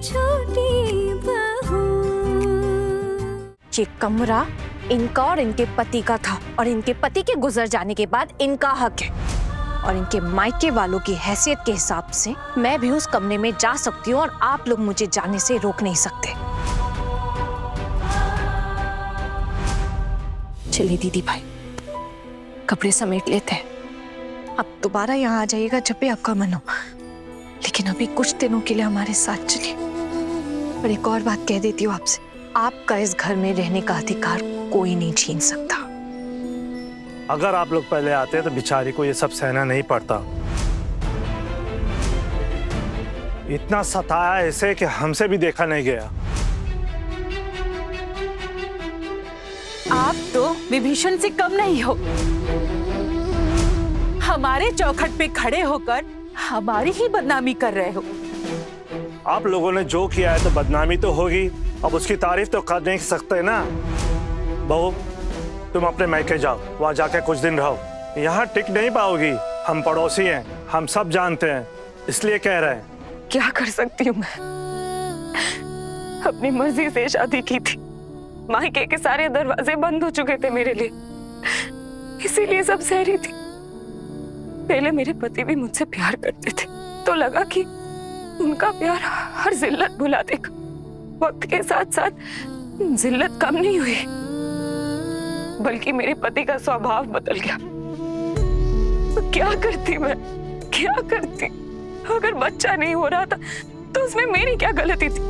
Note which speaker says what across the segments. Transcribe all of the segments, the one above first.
Speaker 1: छोटी बहू।
Speaker 2: ये कमरा इनका और इनके पति का था और इनके पति के गुजर जाने के बाद इनका हक है और इनके मायके वालों की हैसियत के हिसाब से मैं भी उस कमरे में जा सकती हूँ और आप लोग मुझे जाने से रोक नहीं सकते। चलिए दीदी भाई, कपड़े समेट लेते हैं। अब दोबारा यहाँ आ जाइएगा जब भी आपका मन हो, लेकिन अभी कुछ दिनों के लिए हमारे साथ चलिए। और एक और बात कह देती हूँ आपसे, आपका इस घर में रहने का अधिकार कोई नहीं छीन सकता।
Speaker 3: अगर आप लोग पहले आते तो बेचारी को ये सब सहना नहीं पड़ता। इतना सताया ऐसे कि हमसे भी देखा नहीं गया।
Speaker 4: आप तो विभीषण से कम नहीं हो। हमारे चौखट पे खड़े होकर हमारी ही बदनामी कर रहे हो।
Speaker 3: आप लोगों ने जो किया है तो बदनामी तो होगी, अब उसकी तारीफ तो कर नहीं सकते ना। बहू, तुम अपने मैके जाओ, वहां जाके कुछ दिन रहो। यहाँ टिक नहीं पाओगी। हम पड़ोसी हैं, हम सब जानते हैं, इसलिए कह रहे हैं।
Speaker 2: क्या कर सकती हूँ मैं?
Speaker 4: अपनी मर्जी से शादी की थी, मायके के सारे दरवाजे बंद हो चुके थे मेरे लिए, इसीलिए सब सह रही थी। पहले मेरे पति भी मुझसे प्यार करते थे, तो लगा कि उनका प्यार हर जिल्लत भुला देगा। वक्त के साथ साथ जिल्लत कम नहीं हुई, बल्कि मेरे पति का स्वभाव बदल गया। तो क्या करती मैं, क्या करती? अगर बच्चा नहीं हो रहा था तो उसमें मेरी क्या गलती थी?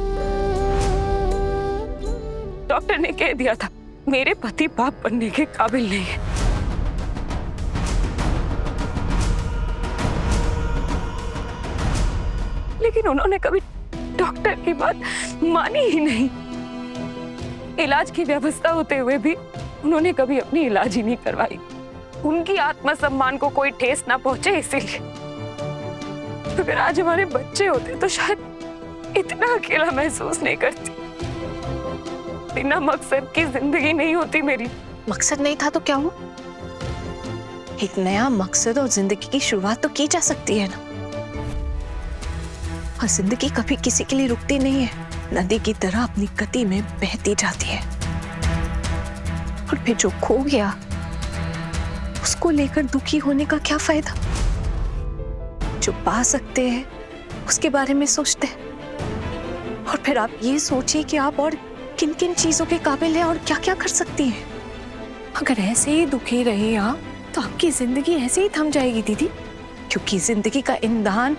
Speaker 4: डॉक्टर ने कह दिया था मेरे पति बाप बनने के काबिल नहीं है। लेकिन उन्होंने कभी डॉक्टर की बात मानी ही नहीं। इलाज की व्यवस्था होते हुए भी उन्होंने कभी अपनी इलाज ही नहीं करवाई। उनकी आत्मसम्मान को कोई ठेस ना पहुंचे, इसीलिए। अगर आज हमारे बच्चे होते तो शायद इतना अकेला महसूस नहीं करती। बिना मकसद की जिंदगी नहीं होती मेरी।
Speaker 2: मकसद नहीं था तो क्या हुआ? एक नया मकसद और जिंदगी की शुरुआत तो की जा सकती है ना। और जिंदगी कभी किसी के लिए रुकती नहीं है, नदी की तरह अपनी गति में बहती जाती है। और फिर जो खो गया उसको लेकर दुखी होने का क्या फायदा? जो पा सकते हैं उसके बारे में सोचते हैं। और फिर आप ये सोचिए कि आप और किन किन चीजों के काबिल हैं और क्या क्या कर सकती हैं। अगर ऐसे ही दुखी रहे आप तो आपकी जिंदगी ऐसे ही थम जाएगी दीदी, क्योंकि जिंदगी का ईंधन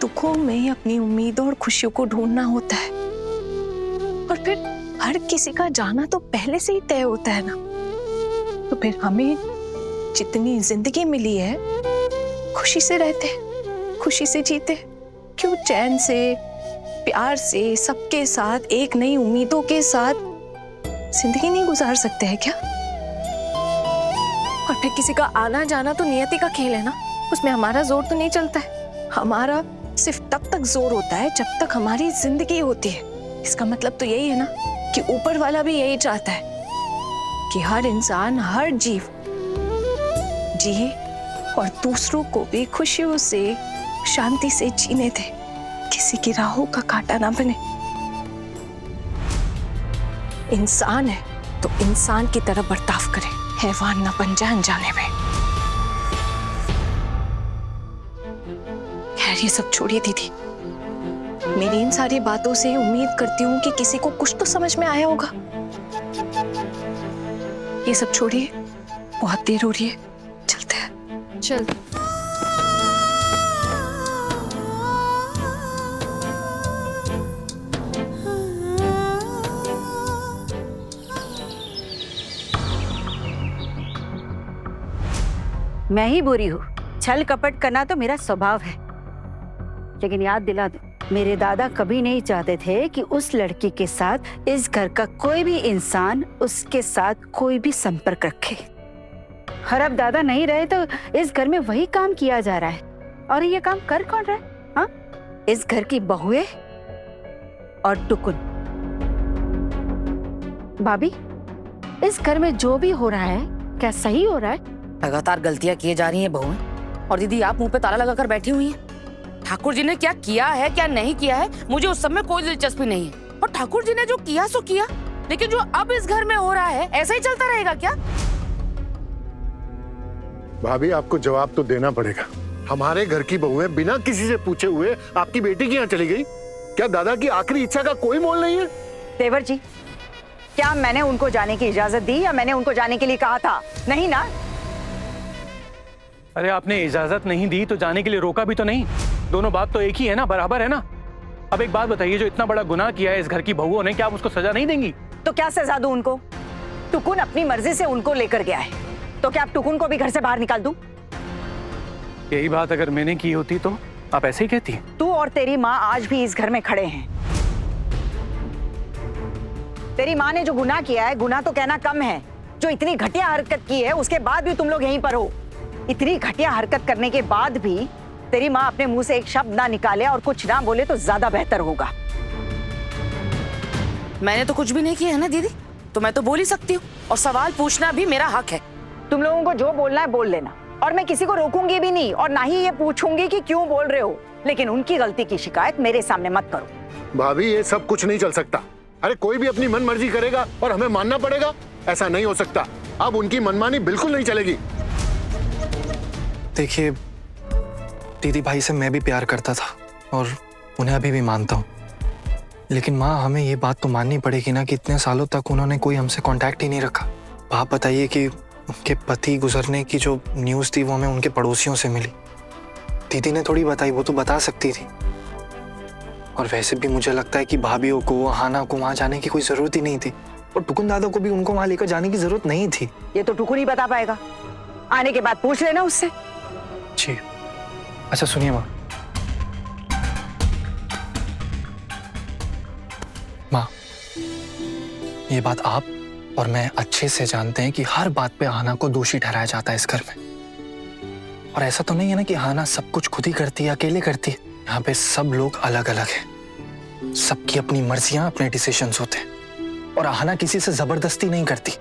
Speaker 2: दुखों में अपनी उम्मीदों और खुशियों को ढूंढना होता है। और फिर हर किसी का जाना तो पहले से ही तय होता है ना। तो फिर हमें जितनी जिंदगी मिली है खुशी से रहते, खुशी से जीते। क्यों चैन से, प्यार से, सबके साथ, एक नई उम्मीदों के साथ जिंदगी नहीं गुजार सकते हैं क्या? और फिर किसी का आना जाना तो नियति का खेल है ना, उसमें हमारा जोर तो नहीं चलता है। हमारा सिर्फ तब तक जोर होता है जब तक हमारी जिंदगी होती है। इसका मतलब तो यही है ना कि ऊपर वाला भी यही चाहता है कि हर इंसान, हर जीव जिए और दूसरों को भी खुशियों से, शांति से जीने दे, किसी की राहों का कांटा ना बने। इंसान है तो इंसान की तरह बर्ताव करे, हैवान ना बन जाए अनजाने में। खैर ये सब छोड़िए दीदी, मेरी इन सारी बातों से उम्मीद करती हूँ कि किसी को कुछ तो समझ में आया होगा। ये सब छोड़िए, बहुत देर हो रही है, चलते हैं।
Speaker 4: चल।
Speaker 5: मैं ही बुरी हूँ, छल कपट करना तो मेरा स्वभाव है। लेकिन याद दिला दो, मेरे दादा कभी नहीं चाहते थे कि उस लड़की के साथ इस घर का कोई भी इंसान उसके साथ कोई भी संपर्क रखे। और अब दादा नहीं रहे तो इस घर में वही काम किया जा रहा है। और ये काम कर कौन रहा है? हाँ, इस घर की बहुएं और टुकुन। भाभी, इस घर में जो भी हो रहा है क्या सही हो रहा है?
Speaker 6: लगातार गलतियां किए जा रही हैं बहुएं, और दीदी आप मुंह पे ताला लगाकर बैठी हुई हैं।
Speaker 1: ठाकुर जी ने क्या किया है क्या नहीं किया है मुझे उस सब में कोई दिलचस्पी नहीं है। और ठाकुर जी ने जो किया सो किया, लेकिन जो अब इस घर में हो रहा है ऐसा ही चलता रहेगा क्या?
Speaker 6: भाभी आपको जवाब तो देना पड़ेगा। हमारे घर की बहुएं बिना किसी से पूछे हुए आपकी बेटी के यहाँ चली गई। क्या दादा की आखिरी इच्छा का कोई मोल नहीं है?
Speaker 5: देवर जी, क्या मैंने उनको जाने की इजाजत दी या मैंने उनको जाने के लिए कहा था? नहीं ना।
Speaker 7: अरे आपने इजाजत नहीं दी तो जाने के लिए रोका भी तो नहीं। दोनों बात तो एक ही है ना, बराबर है ना। अब एक बात बताइए, जो इतना बड़ा गुनाह किया है इस घर की बहुओं ने, क्या आप उसको सजा नहीं देंगी?
Speaker 5: तो क्या सजा दूं उनको? टुकुन अपनी मर्जी से उनको लेकर गया है, तो क्या आप टुकुन को भी घर से बाहर निकाल दूं?
Speaker 7: यही बात अगर मैंने की होती तो आप ऐसे ही कहती।
Speaker 5: तू और तेरी माँ आज भी इस घर में खड़े हैं। तेरी माँ ने जो गुनाह किया है, गुनाह तो कहना कम है, जो इतनी घटिया हरकत की है उसके बाद भी तुम लोग यहीं पर हो। इतनी घटिया हरकत करने के बाद भी तेरी माँ अपने मुंह से एक शब्द ना निकाले और कुछ ना बोले तो ज्यादा बेहतर होगा।
Speaker 1: मैंने तो कुछ भी नहीं किया है ना दीदी, तो मैं तो बोल ही सकती हूँ, और सवाल पूछना भी मेरा हक है।
Speaker 5: तुम लोगों को जो बोलना है बोल लेना, और मैं किसी को रोकूंगी भी नहीं और ना ही ये पूछूंगी कि क्यों बोल रहे हो, लेकिन उनकी गलती की शिकायत मेरे सामने मत करो।
Speaker 6: भाभी ये सब कुछ नहीं चल सकता। अरे कोई भी अपनी मन मर्जी करेगा और हमें मानना पड़ेगा, ऐसा नहीं हो सकता। अब उनकी मनमानी बिल्कुल नहीं चलेगी।
Speaker 8: देखिए दीदी भाई से मैं भी प्यार करता था और उन्हें अभी भी मानता हूँ, लेकिन माँ हमें ये बात तो माननी पड़ेगी ना कि इतने सालों तक उन्होंने कोई हमसे कांटेक्ट ही नहीं रखा। आप बताइए कि उनके पति गुजरने की जो न्यूज़ थी वो हमें उनके पड़ोसियों से मिली। दीदी ने थोड़ी बताई, वो तो बता सकती थी। और वैसे भी मुझे लगता है कि भाभीयों को, हाना को वहाँ जाने की कोई ज़रूरत ही नहीं थी, और टुकुन दादा को भी उनको वहाँ लेकर जाने की ज़रूरत नहीं थी।
Speaker 5: ये तो टुकुन ही बता पाएगा, आने के बाद पूछ लेना उससे।
Speaker 8: जी अच्छा सुनिए माँ, ये बात आप और मैं अच्छे से जानते हैं कि हर बात पे हाना को दोषी ठहराया जाता है इस घर में। और ऐसा तो नहीं है ना कि हाना सब कुछ खुद ही करती है, अकेले करती है। यहाँ पे सब लोग अलग अलग हैं, सबकी अपनी मर्जियां, अपने डिसीजंस होते हैं। और हाना किसी से जबरदस्ती नहीं करती,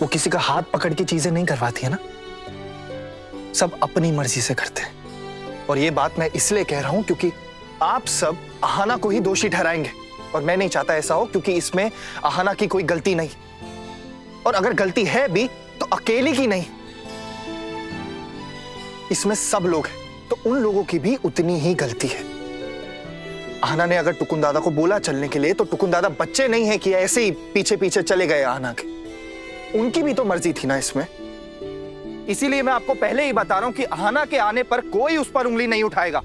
Speaker 8: वो किसी का हाथ पकड़ के चीजें नहीं करवाती है ना, सब अपनी मर्जी से करते हैं। और ये बात मैं इसलिए कह रहा हूं क्योंकि आप सब अहाना को ही दोषी ठहराएंगे, और मैं नहीं चाहता ऐसा हो, क्योंकि इसमें अहाना की कोई गलती नहीं, और अगर गलती है भी तो अकेली की नहीं, इसमें सब लोग हैं, तो उन लोगों की भी उतनी ही गलती है। अहाना ने अगर टुकुन दादा को बोला चलने के लिए, तो टुकुन दादा बच्चे नहीं है कि ऐसे ही पीछे पीछे चले गए अहाना के। उनकी भी तो मर्जी थी ना इसमें। इसीलिए मैं आपको पहले ही बता रहा हूं कि अहाना के आने पर कोई उस पर उंगली नहीं उठाएगा।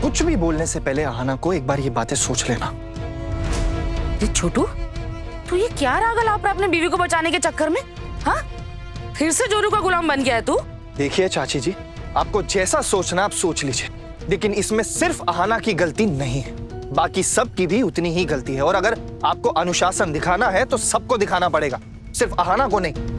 Speaker 8: कुछ भी बोलने से पहले अहाना को एक बार ये बातें सोच लेना।
Speaker 1: ये छोटू, तू ये क्या राग लाप रहा अपने बीवी को बचाने के चक्कर में? हाँ, फिर से जोरू का गुलाम बन गया है तू?
Speaker 8: देखिए चाची जी, आपको जैसा सोचना आप सोच लीजिए, लेकिन इसमें सिर्फ अहाना की गलती नहीं है, बाकी सबकी भी उतनी ही गलती है। और अगर आपको अनुशासन दिखाना है तो सबको दिखाना पड़ेगा, सिर्फ अहाना को नहीं।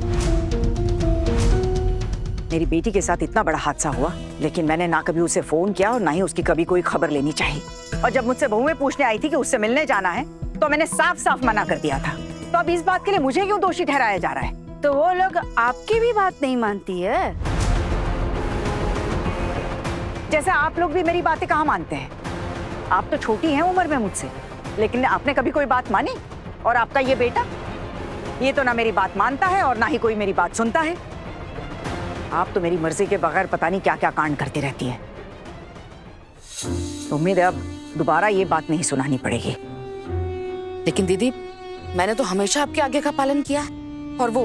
Speaker 5: मेरी बेटी के साथ इतना बड़ा हादसा हुआ, लेकिन मैंने ना कभी उसे फोन किया और ना ही उसकी कभी कोई खबर लेनी चाहिए। और जब मुझसे बहुएं पूछने आई थी कि उससे मिलने जाना है, तो मैंने साफ साफ मना कर दिया था। तो अब इस बात के लिए मुझे क्यों दोषी ठहराया जा रहा है?
Speaker 9: तो वो लोग आपकी भी बात नहीं मानती है?
Speaker 5: जैसे आप लोग भी मेरी बातें कहाँ मानते हैं? आप तो छोटी हैं उम्र में मुझसे, लेकिन आपने कभी कोई बात मानी? और आपका ये बेटा, ये तो ना मेरी बात मानता है और ना ही कोई मेरी बात सुनता है। आप तो मेरी मर्जी के बगैर पता नहीं क्या क्या कांड करती रहती है। तो उम्मीद है अब दोबारा ये बात नहीं सुनानी पड़ेगी।
Speaker 1: लेकिन दीदी, मैंने तो हमेशा आपके आगे का पालन किया है, और वो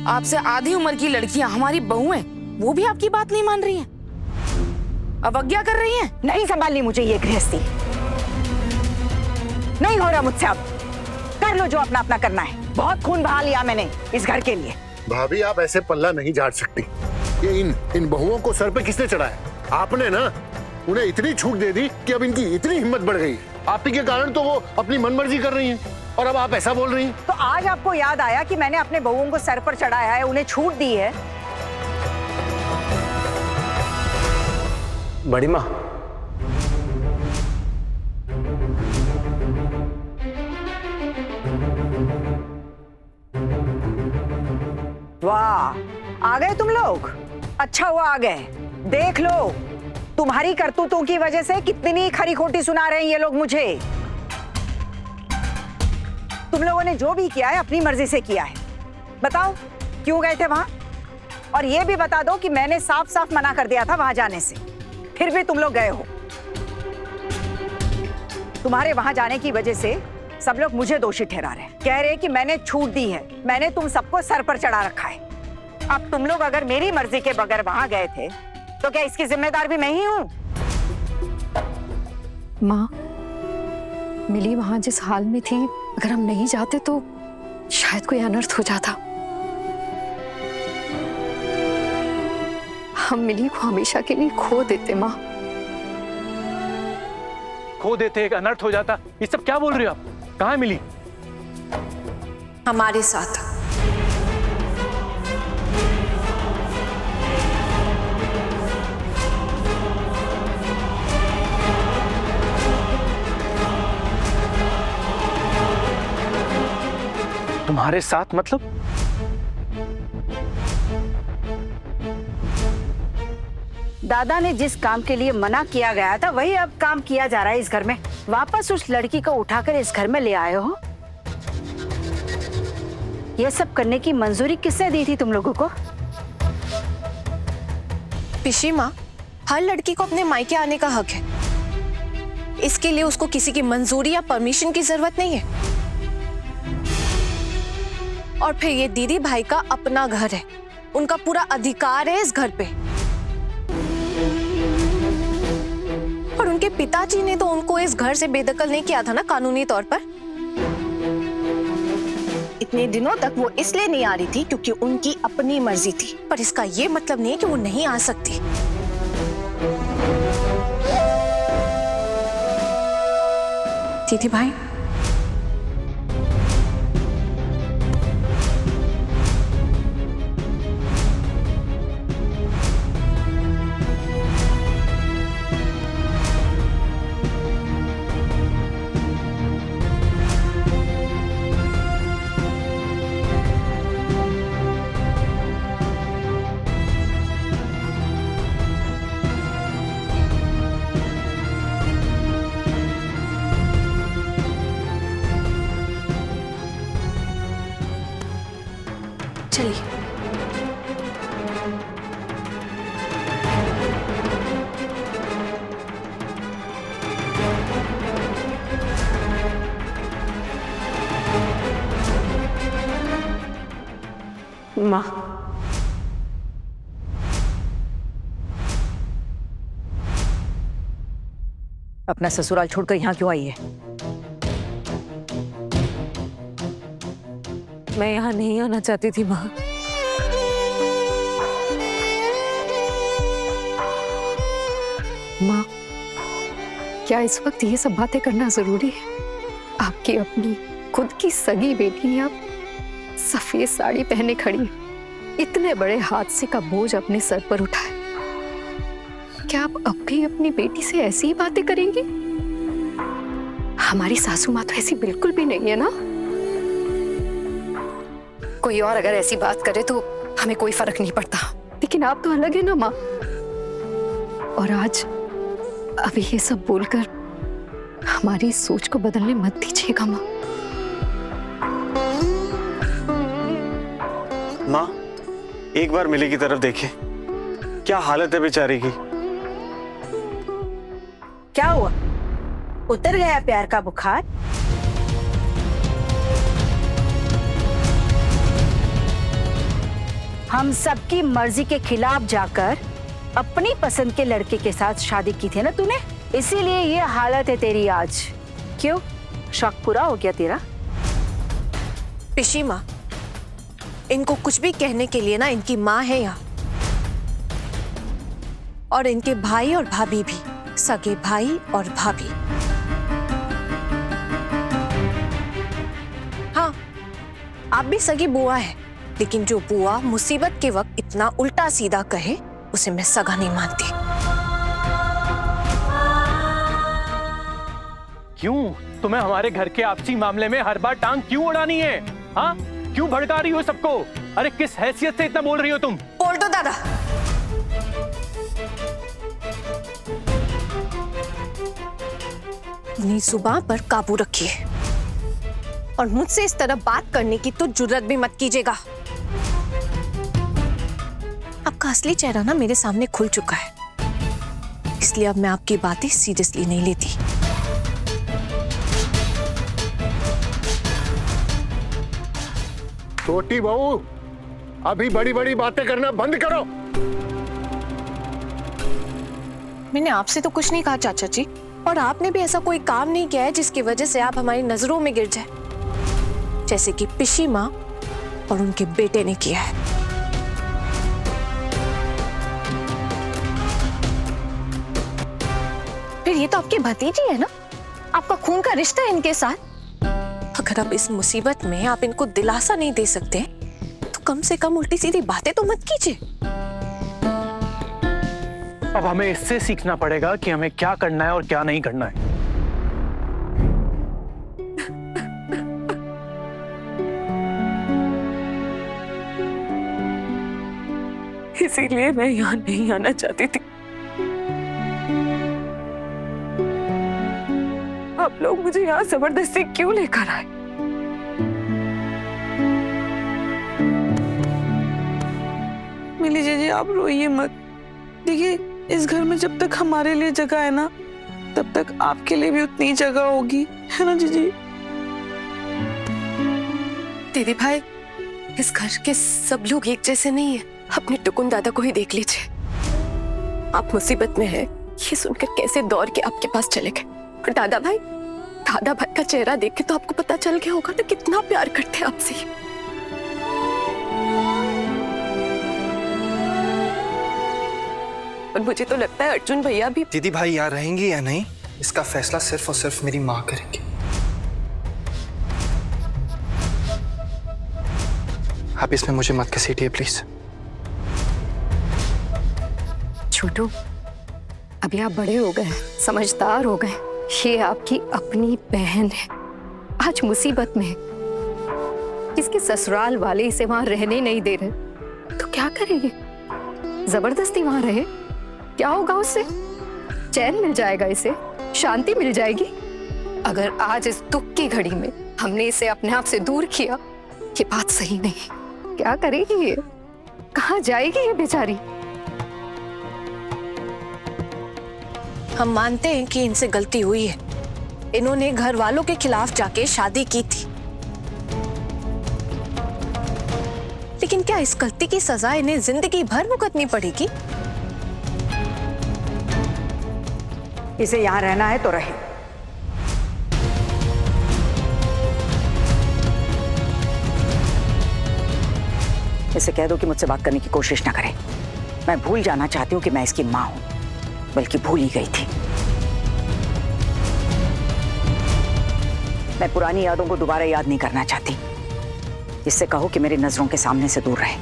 Speaker 1: आपसे आधी उम्र की लड़कियां, हमारी बहुएं, वो भी आपकी बात नहीं मान रही हैं, अवज्ञा कर रही हैं।
Speaker 5: नहीं संभालनी मुझे ये गृहस्थी, नहीं हो रहा मुझसे। अब कर लो जो अपना अपना करना है। बहुत खून बहा लिया मैंने इस घर के लिए।
Speaker 6: भाभी आप ऐसे पल्ला नहीं झाड़ सकती। ये इन बहुओं को सर पे किसने चढ़ाया? आपने ना। उन्हें इतनी छूट दे दी कि अब इनकी इतनी हिम्मत बढ़ गई। आप ही के कारण तो वो अपनी मनमर्जी कर रही हैं, और अब आप ऐसा बोल रही हैं।
Speaker 5: तो आज आपको याद आया कि मैंने अपने बहुओं को सर पर चढ़ाया है, उन्हें छूट दी है।
Speaker 8: बड़ी माँ,
Speaker 5: वाह, आ गए तुम लोग। अच्छा हुआ आ गए। देख लो,
Speaker 10: तुम्हारी करतूतों की वजह से कितनी खरी खोटी सुना रहे हैं ये लोग मुझे। तुम लोगों ने जो भी किया है अपनी मर्जी से किया है। बताओ क्यों गए थे वहां? और ये भी बता दो कि मैंने साफ साफ मना कर दिया था वहां जाने से, फिर भी तुम लोग गए हो। तुम्हारे वहां जाने की वजह से सब लोग मुझे दोषी ठहरा रहे हैं, कह रहे हैं कि मैंने छूट दी है, मैंने तुम सबको सर पर चढ़ा रखा है। अब तुम लोग अगर मेरी मर्जी के बगैर वहां गए थे तो क्या इसकी जिम्मेदार भी मैं ही हूं?
Speaker 2: माँ, मिली वहां जिस हाल में थी, अगर हम नहीं जाते तो शायद कोई अनर्थ हो जाता। हम मिली को हमेशा के लिए खो देते माँ।
Speaker 7: खो देते, एक अनर्थ हो जाता। ये सब क्या बोल रही हो आप? कहाँ है मिली?
Speaker 2: हमारे साथ।
Speaker 7: तुम्हारे साथ मतलब?
Speaker 5: दादा ने जिस काम के लिए मना किया गया था वही अब काम किया जा रहा है इस घर में। वापस उस लड़की को उठाकर इस घर में ले आए हो। यह सब करने की मंजूरी किसने दी थी तुम लोगों को?
Speaker 2: पिशी माँ, हर लड़की को अपने मायके आने का हक है। इसके लिए उसको किसी की मंजूरी या परमिशन की जरूरत नहीं है। और फिर ये दीदी भाई का अपना घर है, उनका पूरा अधिकार है इस घर पे। और उनके पिताजी ने तो उनको इस घर से बेदखल नहीं किया था ना कानूनी तौर पर। इतने दिनों तक वो इसलिए नहीं आ रही थी क्योंकि उनकी अपनी मर्जी थी, पर इसका ये मतलब नहीं है कि वो नहीं आ सकती। दीदी भाई, चलिए।
Speaker 4: माँ,
Speaker 10: अपना ससुराल छोड़कर यहाँ क्यों आई है?
Speaker 4: मैं यहाँ नहीं आना चाहती थी माँ।
Speaker 2: माँ, क्या इस वक्त ये सब बातें करना जरूरी है? आपकी अपनी खुद की सगी बेटी, आप सफेद साड़ी पहने खड़ी, इतने बड़े हादसे का बोझ अपने सर पर उठाए। क्या आप अब भी अपनी बेटी से ऐसी ही बातें करेंगी? हमारी सासू माँ तो ऐसी बिल्कुल भी नहीं है ना। कोई और अगर ऐसी बात करे तो हमें कोई फर्क नहीं पड़ता, लेकिन आप तो अलग है ना माँ। और आज अभी ये सब बोलकर हमारी सोच को बदलने मत दीजिएगा माँ।
Speaker 11: माँ, एक बार मिली की तरफ देखिए, क्या हालत है बेचारी की।
Speaker 5: क्या हुआ? उतर गया प्यार का बुखार? हम सबकी मर्जी के खिलाफ जाकर अपनी पसंद के लड़के के साथ शादी की थी ना तूने, इसीलिए ये हालत है तेरी आज। क्यों, शौक पूरा हो गया तेरा?
Speaker 2: पिशी माँ, इनको कुछ भी कहने के लिए ना इनकी माँ है यहाँ, और इनके भाई और भाभी भी, सगे भाई और भाभी। हाँ, आप भी सगी बुआ है, लेकिन जो बुआ मुसीबत के वक्त इतना उल्टा सीधा कहे उसे मैं सगा नहीं मानती।
Speaker 7: क्यों? तुम्हें हमारे घर के आपसी मामले में हर बार टांग क्यों उड़ानी है? हाँ, क्यों भड़का रही हो सबको? अरे किस हैसियत से इतना बोल रही हो तुम?
Speaker 2: बोल दो दादा। अपनी जुबान पर काबू रखिए और मुझसे इस तरह बात करने की तो जुर्रत भी मत कीजिएगा। आपका असली चेहरा ना मेरे सामने खुल चुका है, इसलिए अब मैं आपकी बातें सीरियसली नहीं लेती।
Speaker 6: छोटी बहू, अभी बड़ी बड़ी बातें करना बंद करो।
Speaker 2: मैंने आपसे तो कुछ नहीं कहा चाचा जी, और आपने भी ऐसा कोई काम नहीं किया है जिसकी वजह से आप हमारी नजरों में गिर जाए, जैसे कि पिशी माँ और उनके बेटे ने किया है। फिर ये तो आपकी भतीजी है ना, आपका खून का रिश्ता है इनके साथ। अगर आप इस मुसीबत में आप इनको दिलासा नहीं दे सकते तो कम से कम उल्टी सीधी बातें तो मत कीजिए।
Speaker 7: अब हमें इससे सीखना पड़ेगा कि हमें क्या करना है और क्या नहीं करना है।
Speaker 4: इसीलिए मैं यहाँ नहीं आना चाहती थी। आप लोग मुझे यहाँ जबरदस्ती क्यों लेकर आए?
Speaker 12: मिली जीजी, आप रोइए मत। देखिए, इस घर में जब तक हमारे लिए जगह है ना, तब तक आपके लिए भी उतनी जगह होगी, है ना जीजी?
Speaker 2: दीदी भाई, इस घर के सब लोग एक जैसे नहीं है। अपने टुकुन दादा को ही देख लीजिए, आप मुसीबत में हैं, ये सुनकर कैसे दौड़ के आपके पास चले गए। और दादा भाई का चेहरा देख के तो आपको पता चल गया होगा ना कितना प्यार करते हैं आपसे। और मुझे तो लगता है अर्जुन भैया भी।
Speaker 8: दीदी भाई यहाँ रहेंगे या नहीं, इसका फैसला सिर्फ और सिर्फ मेरी माँ करेंगे। आप इसमें मुझे मत घसीटिए प्लीज।
Speaker 2: छोटू, अभी आप बड़े हो गए, समझदार हो गए। ये आपकी अपनी बहन है, आज मुसीबत में है। इसके ससुराल वाले इसे वहां रहने नहीं दे रहे, तो क्या करेंगे? जबरदस्ती वहां रहे, क्या होगा उससे? चैन मिल जाएगा, इसे शांति मिल जाएगी। अगर आज इस दुख की घड़ी में हमने इसे अपने आप से दूर किया, ये बात सही नहीं। क्या करेगी ये? कहाँ जाएगी ये बेचारी? हम मानते हैं कि इनसे गलती हुई है, इन्होंने घर वालों के खिलाफ जाके शादी की थी, लेकिन क्या इस गलती की सजा इन्हें जिंदगी भर भुगतनी पड़ेगी?
Speaker 10: इसे यहाँ रहना है तो रहे। इसे कह दो कि मुझसे बात करने की कोशिश ना करे। मैं भूल जाना चाहती हूँ कि मैं इसकी माँ हूँ, बल्कि भूल ही गई थी। मैं पुरानी यादों को दोबारा याद नहीं करना चाहती। इससे कहो कि मेरी नजरों के सामने से दूर रहे।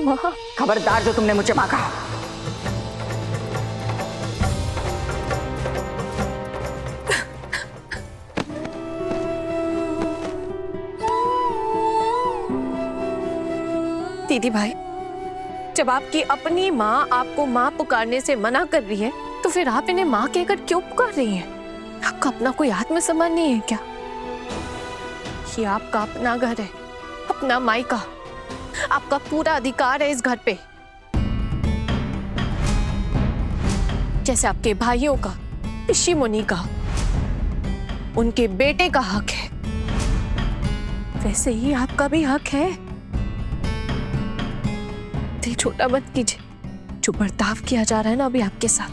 Speaker 10: माँ, खबरदार जो तुमने मुझे माँ कहा। दीदी भाई, जब आपकी अपनी माँ आपको माँ पुकारने से मना कर रही है, तो फिर आप इन्हें माँ कहकर क्यों पुकार रही हैं? आपका अपना कोई आत्मसम्मान नहीं है क्या? ये आपका अपना घर है, अपना मायका, आपका पूरा अधिकार है इस घर पे, जैसे आपके भाइयों का, ऋषि मुनि का, उनके बेटे का हक है, वैसे ही आपका भी हक है। दिल छोटा मत कीजिए। जो बर्ताव किया जा रहा है ना अभी आपके साथ,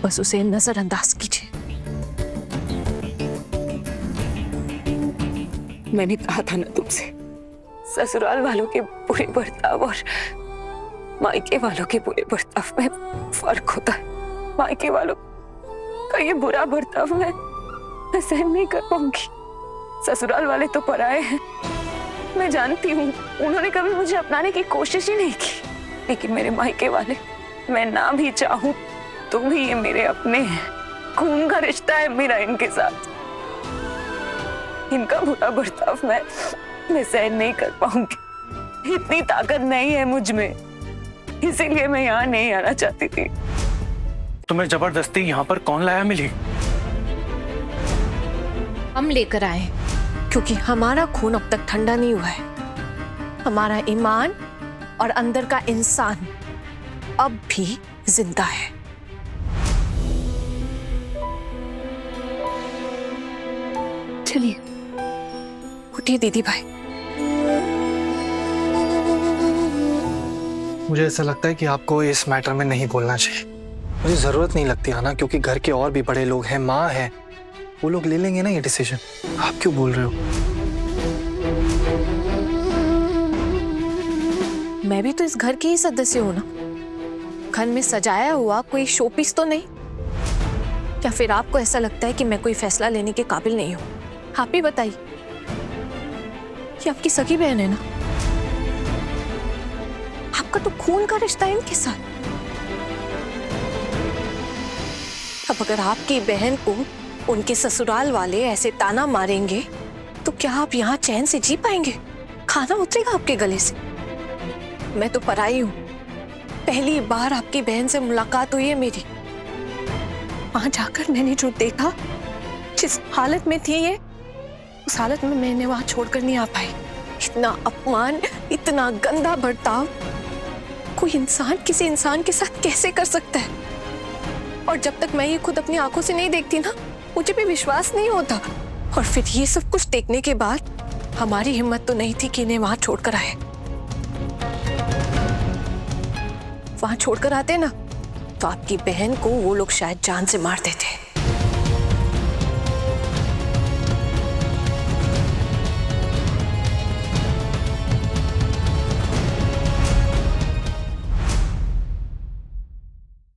Speaker 10: बस उसे नजरअंदाज कीजिए।
Speaker 4: मैंने कहा था ना तुमसे, ससुराल वालों के बुरे बर्ताव और मायके वालों के बुरे बर्ताव में फर्क होता है। मायके वालों का ये बुरा बर्ताव मैं सहन नहीं कर पाऊंगी। ससुराल वाले तो पराए हैं, मैं जानती हूँ, उन्होंने कभी मुझे अपनाने की कोशिश ही नहीं की। लेकिन मेरे मायके वाले, मैं ना भी चाहूं तो भी ये मेरे अपने हैं, खून का रिश्ता है मेरा इनके साथ। इनका बुरा बर्ताव मैं सहन नहीं कर पाऊंगी। इतनी ताकत नहीं है मुझ में, इसीलिए मैं यहाँ नहीं आना चाहती थी।
Speaker 7: तुम्हें जबरदस्ती यहाँ पर कौन लाया मिली?
Speaker 2: हम लेकर आए क्योंकि हमारा खून अब तक ठंडा नहीं हुआ है। हमारा ईमान और अंदर का इंसान अब भी जिंदा है। चलिए उठिए दीदी भाई।
Speaker 8: मुझे ऐसा लगता है कि आपको इस मैटर में नहीं बोलना चाहिए। मुझे जरूरत नहीं लगती है ना, क्योंकि घर के और भी बड़े लोग हैं, माँ है, वो लोग ले लेंगे ना ये डिसीजन। आप क्यों बोल रहे हो?
Speaker 2: मैं भी तो इस घर की ही सदस्य हूं ना। घर में सजाया हुआ कोई शोपीस तो नहीं। क्या फिर आपको ऐसा लगता है कि मैं कोई फैसला लेने के काबिल नहीं हूं? आप ही बताइए। ये आपकी सगी बहन है ना, आपका तो खून का रिश्ता है इनके साथ। अब अगर आपकी बहन को उनके ससुराल वाले ऐसे ताना मारेंगे तो क्या आप यहाँ चैन से जी पाएंगे? खाना उतरेगा आपके गले से? मैं तो पराई हूँ। पहली बार आपकी बहन से मुलाकात हुई है मेरी। वहां जाकर मैंने जो देखा, जिस हालत में थी ये, उस हालत में मैंने वहां छोड़कर नहीं आ पाई। इतना अपमान, इतना गंदा बर्ताव कोई इंसान किसी इंसान के साथ कैसे कर सकता है? और जब तक मैं ये खुद अपनी आंखों से नहीं देखती ना, मुझे भी विश्वास नहीं होता। और फिर ये सब कुछ देखने के बाद हमारी हिम्मत तो नहीं थी कि इन्हें वहां छोड़कर आए। वहां छोड़कर आते ना तो आपकी बहन को वो लोग शायद जान से मार देते।